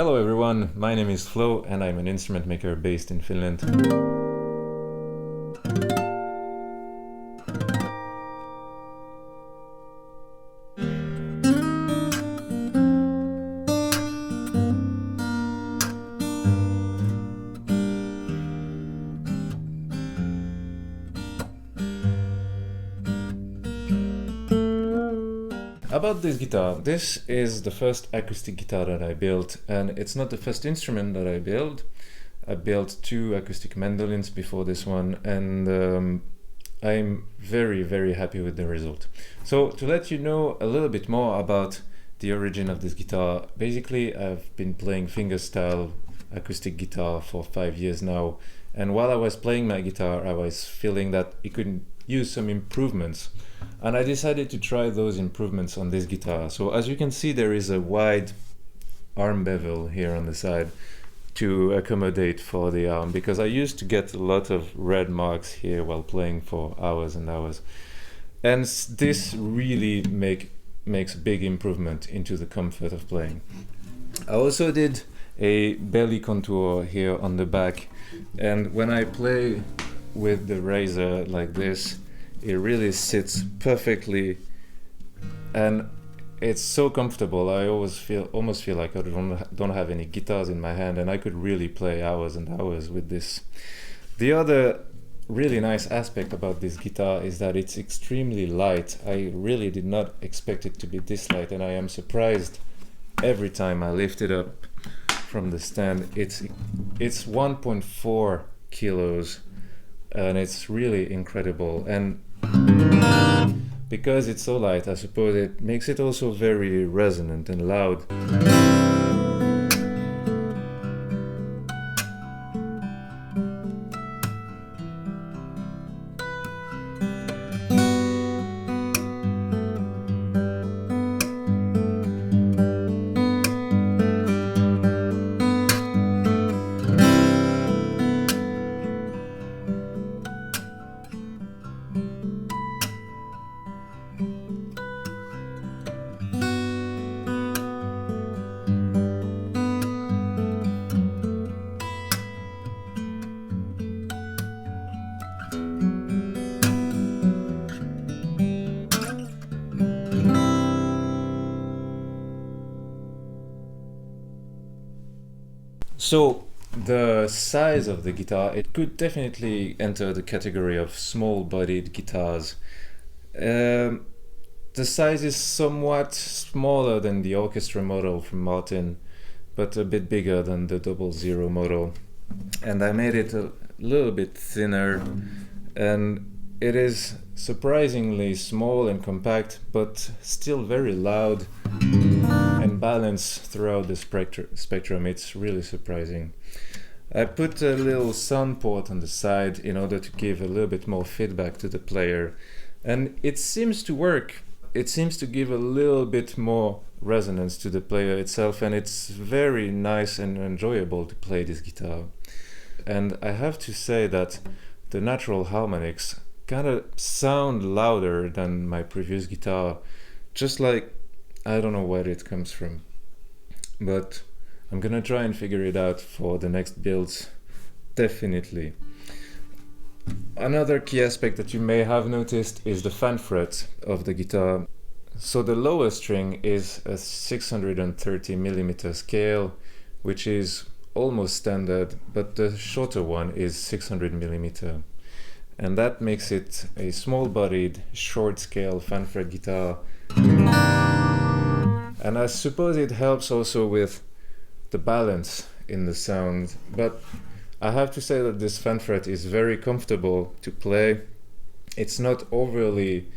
Hello everyone, my name is Flo and I'm an instrument maker based in Finland. About this guitar, this is the first acoustic guitar that I built, and it's not the first instrument that I built. I built two acoustic mandolins before this one, and I'm very happy with the result. So to let you know a little bit more about the origin of this guitar, basically I've been playing fingerstyle acoustic guitar for 5 years now, and while I was playing my guitar I was feeling that it could use some improvements, and I decided to try those improvements on this guitar. So as you can see, there is a wide arm bevel here on the side to accommodate for the arm, because I used to get a lot of red marks here while playing for hours and hours, and this really makes a big improvement into the comfort of playing. I also did a belly contour here on the back, and when I play with the razor like this, it really sits perfectly and it's so comfortable. I almost feel like I don't have any guitars in my hand, and I could really play hours and hours with this. The other really nice aspect about this guitar is that it's extremely light. I really did not expect it to be this light, and I am surprised every time I lift it up from the stand. It's 1.4 kilos, and it's really incredible. And because it's so light, I suppose it makes it also very resonant and loud. So the size of the guitar, it could definitely enter the category of small-bodied guitars. The size is somewhat smaller than the orchestra model from Martin, but a bit bigger than the 00 model. And I made it a little bit thinner, and it is surprisingly small and compact, but still very loud and balanced throughout the spectrum. It's really surprising. I put a little sound port on the side in order to give a little bit more feedback to the player, and it seems to work. It seems to give a little bit more resonance to the player itself, and it's very nice and enjoyable to play this guitar. And I have to say that the natural harmonics kind of sound louder than my previous guitar, just like, I don't know where it comes from, but I'm gonna try and figure it out for the next builds, definitely. Another key aspect that you may have noticed is the fan fret of the guitar. So the lower string is a 630mm scale, which is almost standard, but the shorter one is 600mm. And that makes it a small-bodied, short-scale fan fret guitar. And I suppose it helps also with the balance in the sound, but I have to say that this fan fret is very comfortable to play. It's not overly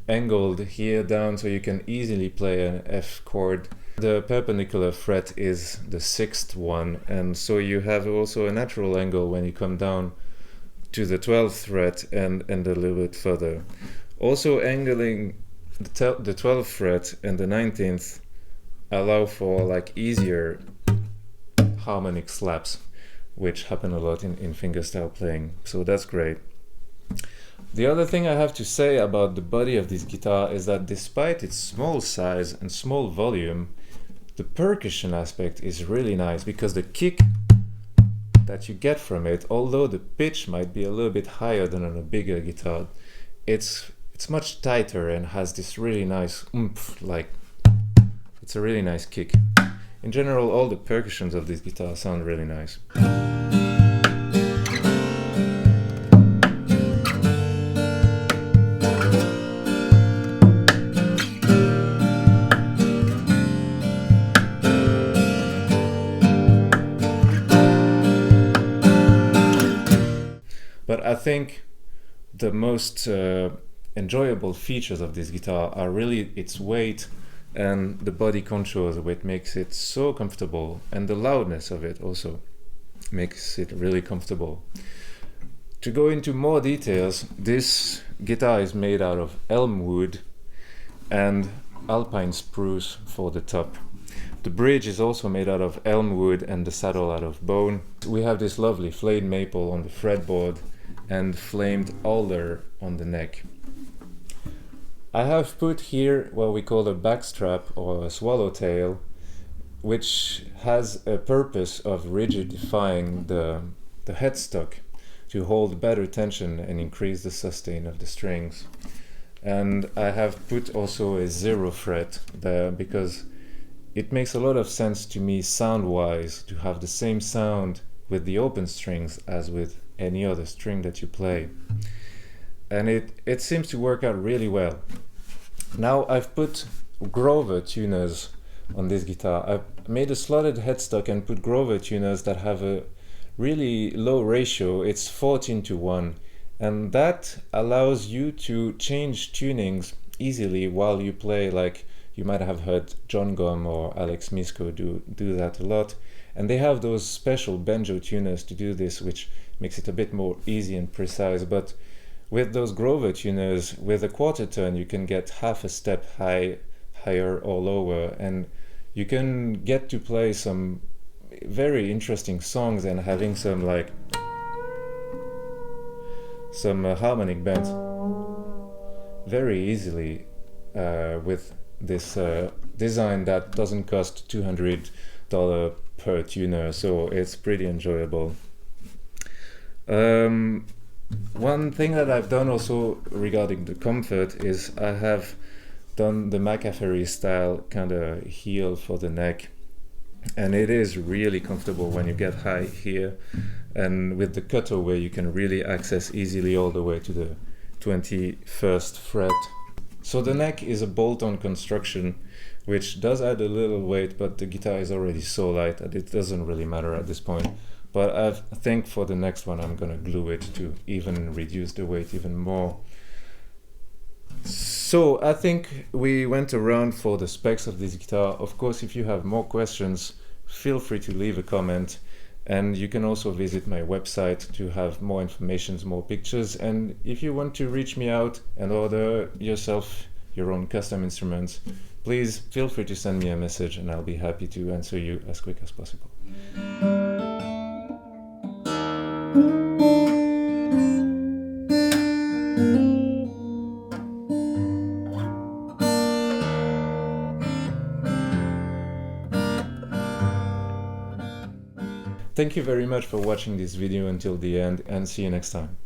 angled here down, so you can easily play an F chord. The perpendicular fret is the 6th one, and so you have also a natural angle when you come down to the 12th fret and a little bit further. Also, angling the 12th fret and the 19th allow for like easier harmonic slaps, which happen a lot in fingerstyle playing, so that's great. The other thing I have to say about the body of this guitar is that despite its small size and small volume, The percussion aspect is really nice because the kick that you get from it, although the pitch might be a little bit higher than on a bigger guitar, it's much tighter and has this really nice oomph, like it's a really nice kick. In general, all the percussions of this guitar sound really nice. But I think the most enjoyable features of this guitar are really its weight and the body contours, which makes it so comfortable, and the loudness of it also makes it really comfortable. To go into more details, this guitar is made out of elm wood and alpine spruce for the top. The bridge is also made out of elm wood and the saddle out of bone. We have this lovely flayed maple on the fretboard and flamed alder on the neck. I have put here what we call a backstrap or a swallowtail, which has a purpose of rigidifying the headstock to hold better tension and increase the sustain of the strings. And I have put also a 0 fret there because it makes a lot of sense to me sound-wise to have the same sound with the open strings as with any other string that you play. And it seems to work out really well. Now I've put Grover tuners on this guitar. I've made a slotted headstock and put Grover tuners that have a really low ratio. It's 14:1, and that allows you to change tunings easily while you play. Like you might have heard John Gum or Alex Misko do that a lot, and they have those special banjo tuners to do this, which makes it a bit more easy and precise. But with those Grover tuners, with a quarter turn, you can get half a step higher or lower, and you can get to play some very interesting songs and having some harmonic bends very easily with this design that doesn't cost $200 per tuner, so it's pretty enjoyable. One thing that I've done also regarding the comfort is I have done the McAfee style kind of heel for the neck, and it is really comfortable when you get high here, and with the cutaway you can really access easily all the way to the 21st fret. So the neck is a bolt-on construction, which does add a little weight, but the guitar is already so light that it doesn't really matter at this point. But I think for the next one I'm gonna glue it to even reduce the weight even more. So I think we went around for the specs of this guitar. Of course, if you have more questions, feel free to leave a comment, and you can also visit my website to have more information, more pictures. And if you want to reach me out and order yourself your own custom instruments, please feel free to send me a message and I'll be happy to answer you as quick as possible. Thank you very much for watching this video until the end, and see you next time.